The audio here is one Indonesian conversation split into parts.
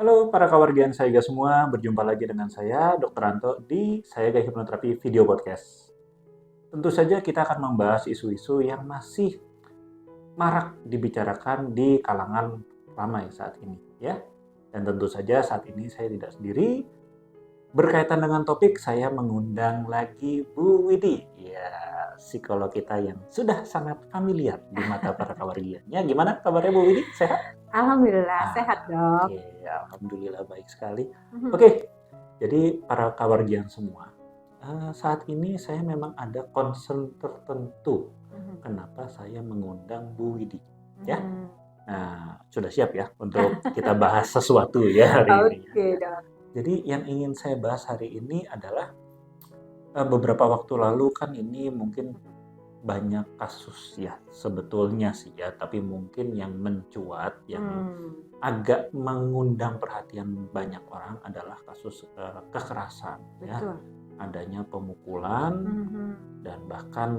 Halo para kawargian Sayaga semua, berjumpa lagi dengan saya, Dr. Anto, di Sayaga Hipnoterapi Video Podcast. Tentu saja kita akan membahas isu-isu yang masih marak dibicarakan di kalangan ramai saat ini, ya. Dan tentu saja saat ini saya tidak sendiri. Berkaitan dengan topik, saya mengundang lagi Bu Widi, ya, psikolog kita yang sudah sangat familiar di mata para kawargian. Ya, gimana kabarnya Bu Widi? Sehat? Alhamdulillah, sehat dok. Oke, alhamdulillah baik sekali. Mhm, Oke, jadi para kawargian semua, saat ini saya memang ada concern tertentu. mhm, Kenapa saya mengundang Bu Widi, ya? mhm. Nah, sudah siap ya untuk kita bahas sesuatu ya hari ini ya. Oke dok. Jadi yang ingin saya bahas hari ini adalah beberapa waktu lalu kan ini mungkin banyak kasus ya sebetulnya sih ya, tapi mungkin yang mencuat, yang Hmm, agak mengundang perhatian banyak orang adalah kasus kekerasan ya, betul. adanya pemukulan Mhm, dan bahkan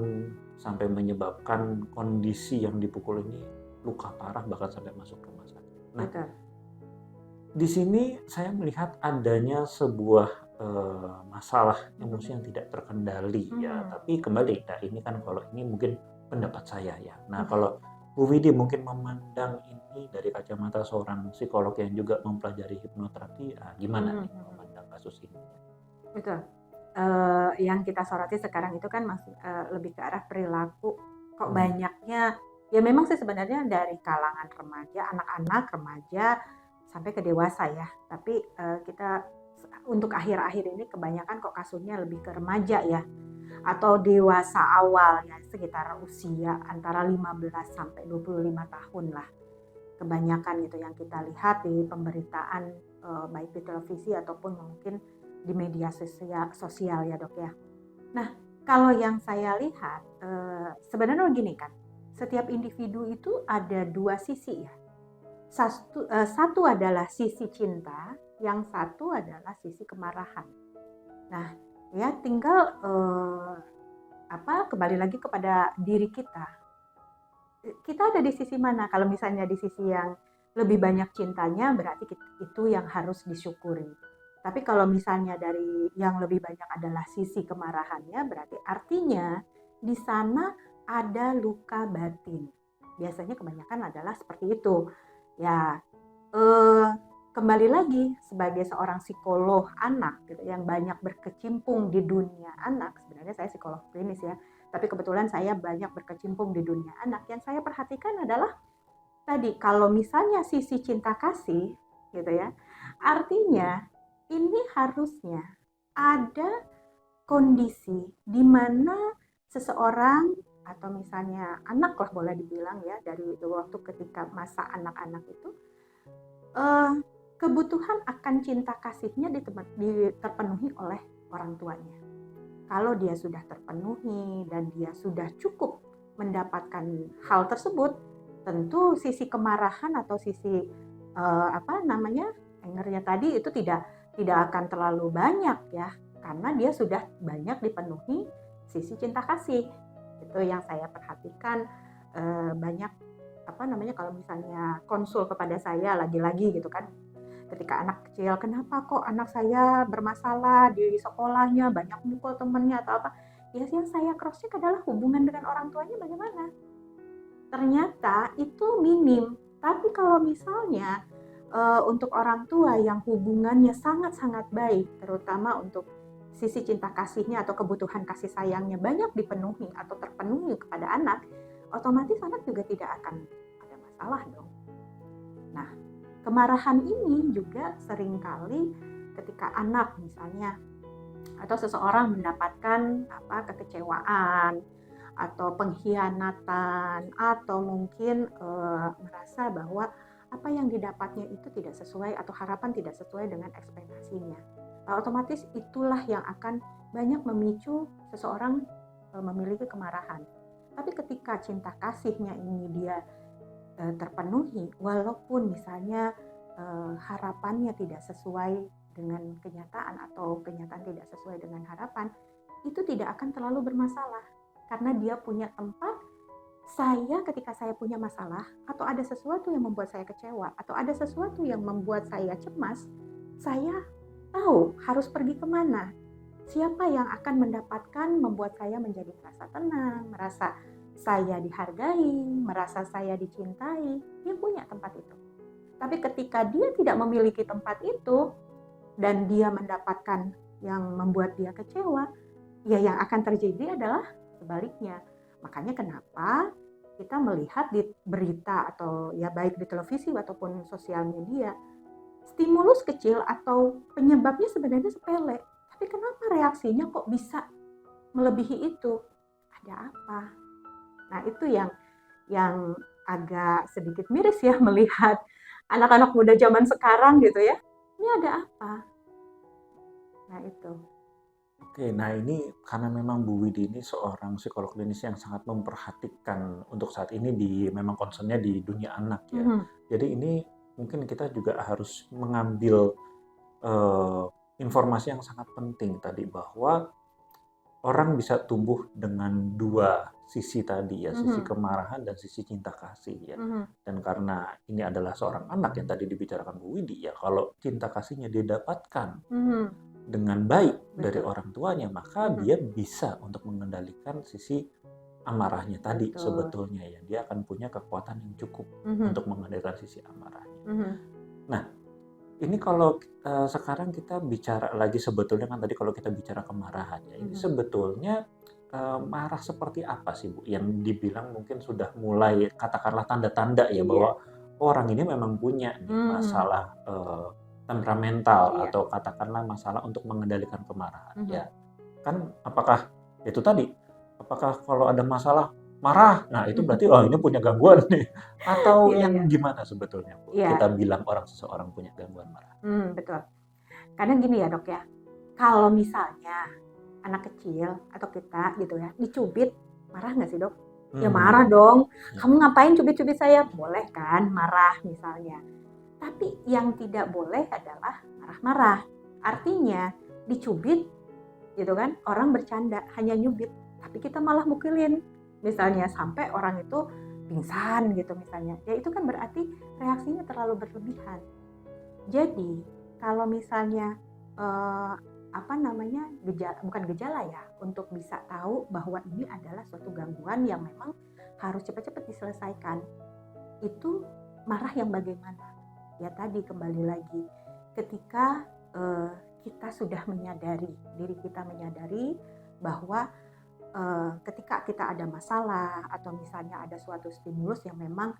sampai menyebabkan kondisi yang dipukul ini luka parah bahkan sampai masuk rumah sakit. Nah, betul. di sini saya melihat adanya sebuah masalah Mhm, emosi yang tidak terkendali ya. mhm, Tapi kembali, nah ini kan kalau ini mungkin pendapat saya ya. Nah mhm, kalau Bu Widi mungkin memandang ini dari kacamata seorang psikolog yang juga mempelajari hipnoterapi, gimana mhm, nih mhm. memandang kasus ini? Betul. Yang kita soroti sekarang itu kan masih lebih ke arah perilaku. Kok Hmm. banyaknya? Ya memang sih sebenarnya dari kalangan remaja, anak-anak, remaja sampai ke dewasa ya. Tapi kita untuk akhir-akhir ini kebanyakan kok kasusnya lebih ke remaja ya. Atau dewasa awal ya sekitar usia antara 15 sampai 25 tahun lah kebanyakan gitu yang kita lihat di pemberitaan baik di televisi ataupun mungkin di media sosial ya dok ya. Nah kalau yang saya lihat sebenarnya gini kan, setiap individu itu ada dua sisi ya. Satu adalah sisi cinta, yang satu adalah sisi kemarahan. Nah ya tinggal kembali lagi kepada diri kita. Kita ada di sisi mana? Kalau misalnya di sisi yang lebih banyak cintanya, berarti itu yang harus disyukuri. Tapi kalau misalnya dari yang lebih banyak adalah sisi kemarahannya, berarti artinya di sana ada luka batin. Biasanya kebanyakan adalah seperti itu. Ya, eh, kembali lagi sebagai seorang psikolog anak gitu, yang banyak berkecimpung di dunia anak. Sebenarnya saya psikolog klinis ya, tapi kebetulan saya banyak berkecimpung di dunia anak. Yang saya perhatikan adalah tadi kalau misalnya sisi cinta kasih gitu ya, artinya ini harusnya ada kondisi di mana seseorang atau misalnya anak lah boleh dibilang ya, dari waktu ketika masa anak-anak itu eh, kebutuhan akan cinta kasihnya terpenuhi oleh orang tuanya. Kalau dia sudah terpenuhi dan dia sudah cukup mendapatkan hal tersebut, tentu sisi kemarahan atau sisi angernya tadi itu tidak akan terlalu banyak ya, karena dia sudah banyak dipenuhi sisi cinta kasih. Itu yang saya perhatikan banyak kalau misalnya konsul kepada saya lagi-lagi gitu kan, ketika anak kecil, kenapa kok anak saya bermasalah di sekolahnya, banyak mukul temennya atau apa, ya yang saya cross check adalah hubungan dengan orang tuanya bagaimana. Ternyata itu minim. Tapi kalau misalnya untuk orang tua yang hubungannya sangat-sangat baik, terutama untuk sisi cinta kasihnya atau kebutuhan kasih sayangnya banyak dipenuhi atau terpenuhi kepada anak, otomatis anak juga tidak akan ada masalah dong. Nah, kemarahan ini juga seringkali ketika anak misalnya atau seseorang mendapatkan kekecewaan atau pengkhianatan atau mungkin merasa bahwa apa yang didapatnya itu tidak sesuai atau harapan tidak sesuai dengan ekspektasinya. Otomatis itulah yang akan banyak memicu seseorang memiliki kemarahan. Tapi ketika cinta kasihnya ini dia terpenuhi, walaupun misalnya harapannya tidak sesuai dengan kenyataan atau kenyataan tidak sesuai dengan harapan, itu tidak akan terlalu bermasalah karena dia punya tempat saya ketika saya punya masalah atau ada sesuatu yang membuat saya kecewa atau ada sesuatu yang membuat saya cemas, saya tahu harus pergi kemana. Siapa yang akan mendapatkan membuat saya menjadi merasa tenang, merasa saya dihargai, merasa saya dicintai, dia punya tempat itu. Tapi ketika dia tidak memiliki tempat itu dan dia mendapatkan yang membuat dia kecewa, ya yang akan terjadi adalah sebaliknya. Makanya kenapa kita melihat di berita atau ya baik di televisi ataupun sosial media, stimulus kecil atau penyebabnya sebenarnya sepele. Tapi kenapa reaksinya kok bisa melebihi itu? Ada apa? Nah, itu yang agak sedikit miris ya melihat anak-anak muda zaman sekarang gitu ya. Ini ada apa? Nah, itu. Oke, nah ini karena memang Bu Widi ini seorang psikolog klinis yang sangat memperhatikan untuk saat ini memang concernnya di dunia anak ya. Jadi ini mungkin kita juga harus mengambil informasi yang sangat penting tadi bahwa orang bisa tumbuh dengan dua sisi tadi ya, sisi kemarahan dan sisi cinta kasih ya. Dan karena ini adalah seorang anak yang tadi dibicarakan Bu Widi ya, kalau cinta kasihnya dia dapatkan dengan baik dari orang tuanya, maka dia bisa untuk mengendalikan sisi amarahnya tadi sebetulnya ya. Dia akan punya kekuatan yang cukup untuk mengendalikan sisi amarahnya. Nah, ini kalau sekarang kita bicara lagi sebetulnya kan tadi kalau kita bicara kemarahan ya, ini sebetulnya marah seperti apa sih Bu? Yang dibilang mungkin sudah mulai katakanlah tanda-tanda ya bahwa orang ini memang punya nih masalah temperamental atau katakanlah masalah untuk mengendalikan kemarahan ya. Kan apakah itu tadi? Apakah kalau ada masalah marah, nah itu berarti oh ini punya gangguan nih. Atau yang gimana sebetulnya Bu? Kita bilang seseorang punya gangguan marah. Betul. Karena gini ya dok ya, kalau misalnya anak kecil atau kita gitu ya dicubit, marah nggak sih dok? Ya marah dong. Kamu ngapain cubit-cubit saya? Boleh kan marah misalnya. Tapi yang tidak boleh adalah marah-marah. Artinya dicubit gitu kan, orang bercanda hanya nyubit, tapi kita malah mukilin. Misalnya sampai orang itu pingsan gitu misalnya. Ya itu kan berarti reaksinya terlalu berlebihan. Jadi kalau misalnya bukan gejala ya, untuk bisa tahu bahwa ini adalah suatu gangguan yang memang harus cepat-cepat diselesaikan. Itu marah yang bagaimana? Ya tadi kembali lagi, ketika kita sudah menyadari, diri kita menyadari bahwa ketika kita ada masalah atau misalnya ada suatu stimulus yang memang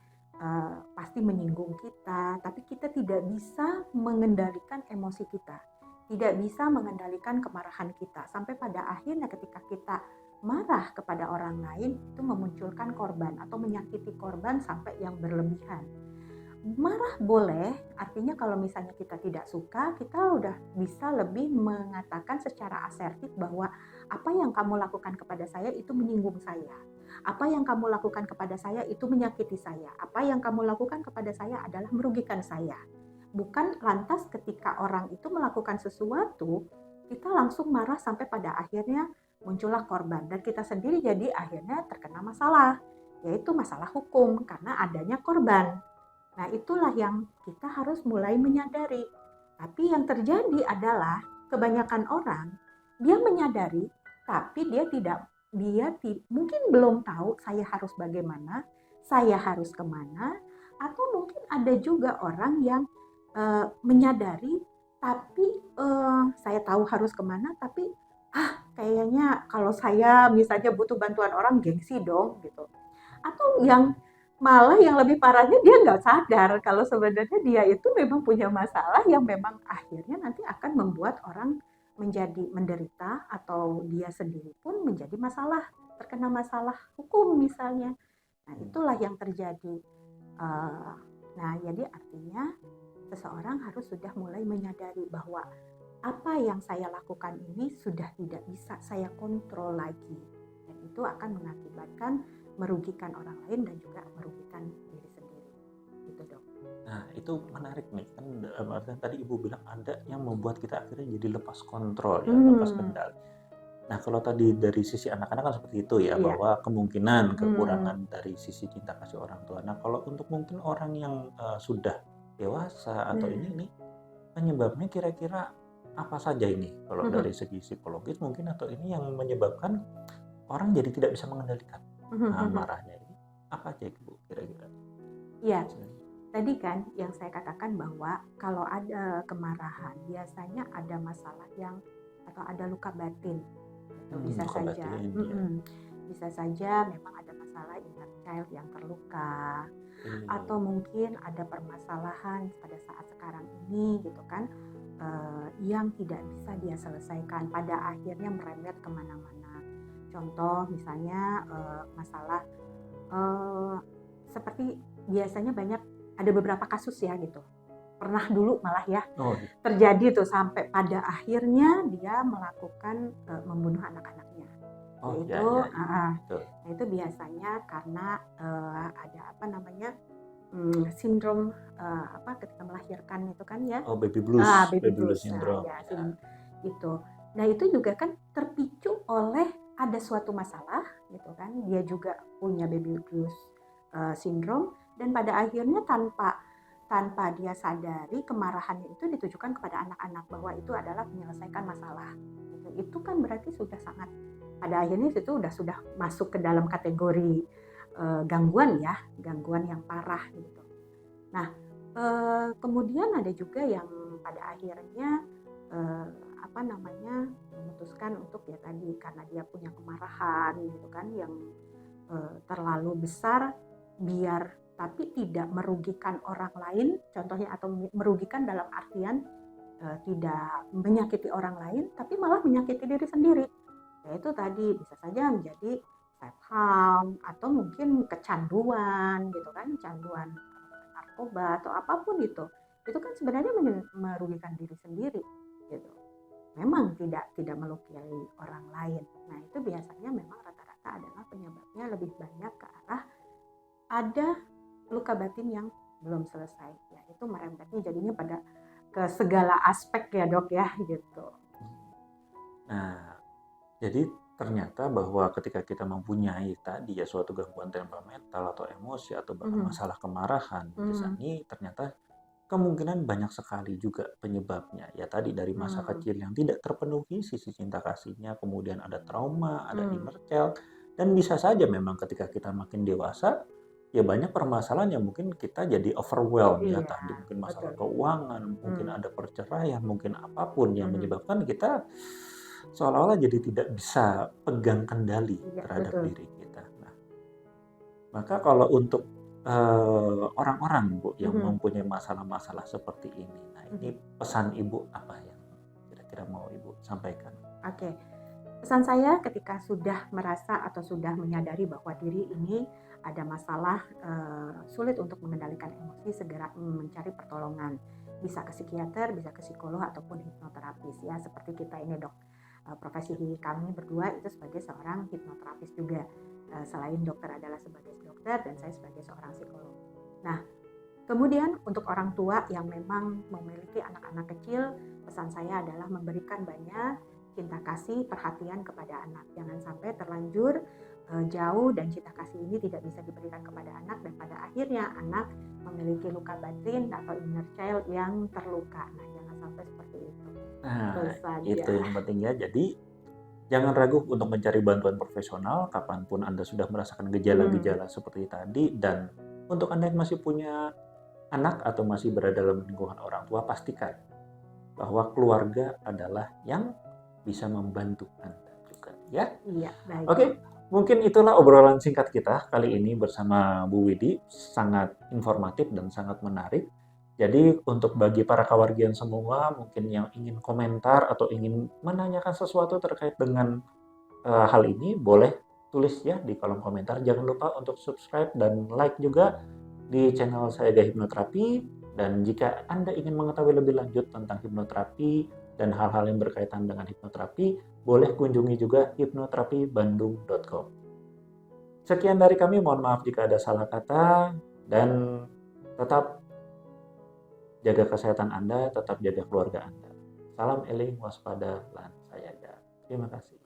pasti menyinggung kita, tapi kita tidak bisa mengendalikan emosi kita, tidak bisa mengendalikan kemarahan kita, sampai pada akhirnya ketika kita marah kepada orang lain itu memunculkan korban atau menyakiti korban sampai yang berlebihan. Marah boleh, artinya kalau misalnya kita tidak suka, kita udah bisa lebih mengatakan secara asertif bahwa apa yang kamu lakukan kepada saya itu menyinggung saya. Apa yang kamu lakukan kepada saya itu menyakiti saya. Apa yang kamu lakukan kepada saya adalah merugikan saya. Bukan lantas ketika orang itu melakukan sesuatu, kita langsung marah sampai pada akhirnya muncullah korban. Dan kita sendiri jadi akhirnya terkena masalah, yaitu masalah hukum karena adanya korban. Nah, itulah yang kita harus mulai menyadari. Tapi yang terjadi adalah kebanyakan orang, dia menyadari, tapi dia mungkin belum tahu saya harus bagaimana, saya harus kemana, atau mungkin ada juga orang yang menyadari, tapi saya tahu harus kemana, tapi kayaknya kalau saya misalnya butuh bantuan orang, gengsi dong, gitu. Atau yang malah yang lebih parahnya dia nggak sadar kalau sebenarnya dia itu memang punya masalah yang memang akhirnya nanti akan membuat orang menjadi menderita atau dia sendiri pun menjadi terkena masalah hukum misalnya. Nah itulah yang terjadi. Nah jadi artinya seseorang harus sudah mulai menyadari bahwa apa yang saya lakukan ini sudah tidak bisa saya kontrol lagi. Dan itu akan mengakibatkan merugikan orang lain dan juga merugikan diri sendiri. Gitu dok. Nah itu menarik nih, kan tadi Ibu bilang ada yang membuat kita akhirnya jadi lepas kontrol ya, lepas kendali. Nah, kalau tadi dari sisi anak-anak kan seperti itu ya, Iya. bahwa kemungkinan Hmm. kekurangan dari sisi cinta kasih orang tua. Nah, kalau untuk mungkin orang yang sudah dewasa atau Nah. ini penyebabnya kira-kira apa saja ini? Kalau dari segi psikologis mungkin atau ini yang menyebabkan orang jadi tidak bisa mengendalikan marahnya ini apa aja Bu kira-kira? Iya, tadi kan yang saya katakan bahwa kalau ada kemarahan biasanya ada masalah yang atau ada luka batin. Itu bisa Luka saja, batin ya. bisa saja memang ada masalah inner child yang terluka, atau mungkin ada permasalahan pada saat sekarang ini gitu kan, yang tidak bisa dia selesaikan, pada akhirnya merembet kemana-mana. Contoh misalnya masalah seperti biasanya banyak ada beberapa kasus ya gitu. Pernah dulu malah ya terjadi tuh sampai pada akhirnya dia melakukan membunuh anak-anaknya. Itu biasanya karena ada apa namanya sindrom ketika melahirkan itu kan ya. Baby blues. Baby blues syndrome. Itu. Nah itu juga kan terpicu oleh ada suatu masalah gitu kan. Dia juga punya baby blues syndrome, dan pada akhirnya tanpa dia sadari kemarahannya itu ditujukan kepada anak-anak bahwa itu adalah menyelesaikan masalah. Itu kan berarti sudah sangat, pada akhirnya itu sudah masuk ke dalam kategori gangguan ya, gangguan yang parah gitu. Nah, kemudian ada juga yang pada akhirnya memutuskan untuk ya tadi karena dia punya kemarahan gitu kan yang terlalu besar, biar tapi tidak merugikan orang lain, contohnya, atau merugikan dalam artian tidak menyakiti orang lain, tapi malah menyakiti diri sendiri. Yaitu tadi bisa saja menjadi self harm atau mungkin kecanduan gitu kan, kecanduan narkoba atau apapun itu kan sebenarnya merugikan diri sendiri gitu. Memang tidak melukai orang lain. Nah itu biasanya memang rata-rata adalah penyebabnya lebih banyak ke arah ada luka batin yang belum selesai. Ya itu merembetnya jadinya pada ke segala aspek ya Dok ya gitu. Nah jadi ternyata bahwa ketika kita mempunyai tadi ya suatu gangguan temperamental atau emosi atau bahkan masalah kemarahan, ini ternyata kemungkinan banyak sekali juga penyebabnya. Ya tadi dari masa kecil yang tidak terpenuhi sisi cinta kasihnya, kemudian ada trauma, ada inner child, dan bisa saja memang ketika kita makin dewasa, ya banyak permasalahan yang mungkin kita jadi overwhelmed ya tadi, mungkin masalah keuangan, mungkin ada perceraian, mungkin apapun yang menyebabkan kita seolah-olah jadi tidak bisa pegang kendali terhadap diri kita. Nah, maka kalau untuk orang-orang Bu yang mempunyai masalah-masalah seperti ini, nah ini pesan Ibu apa yang kira-kira mau Ibu sampaikan? Oke, pesan saya ketika sudah merasa atau sudah menyadari bahwa diri ini ada masalah sulit untuk mengendalikan emosi, segera mencari pertolongan. Bisa ke psikiater, bisa ke psikolog ataupun hipnoterapis ya, seperti kita ini Dok. Profesi kami berdua itu sebagai seorang hipnoterapis juga. Selain dokter adalah sebagai dokter dan saya sebagai seorang psikolog. Nah, kemudian untuk orang tua yang memang memiliki anak-anak kecil, pesan saya adalah memberikan banyak cinta kasih, perhatian kepada anak. Jangan sampai terlanjur jauh dan cinta kasih ini tidak bisa diberikan kepada anak dan pada akhirnya anak memiliki luka batin atau inner child yang terluka. Nah, jangan sampai seperti itu. Nah, itu yang penting ya. Jadi jangan ragu untuk mencari bantuan profesional kapanpun Anda sudah merasakan gejala-gejala seperti tadi. Dan untuk Anda yang masih punya anak atau masih berada dalam lingkungan orang tua, pastikan bahwa keluarga adalah yang bisa membantu Anda juga ya. Iya, baik. Oke, mungkin itulah obrolan singkat kita kali ini bersama Bu Widi. Sangat informatif dan sangat menarik. Jadi untuk bagi para kawargian semua mungkin yang ingin komentar atau ingin menanyakan sesuatu terkait dengan hal ini, boleh tulis ya di kolom komentar. Jangan lupa untuk subscribe dan like juga di channel saya Gaya Hipnoterapi. Dan jika Anda ingin mengetahui lebih lanjut tentang hipnoterapi dan hal-hal yang berkaitan dengan hipnoterapi, boleh kunjungi juga hipnoterapibandung.com. Sekian dari kami, mohon maaf jika ada salah kata, dan tetap jaga kesehatan Anda, tetap jaga keluarga Anda. Salam eling, waspada, lan sayaga. Terima kasih.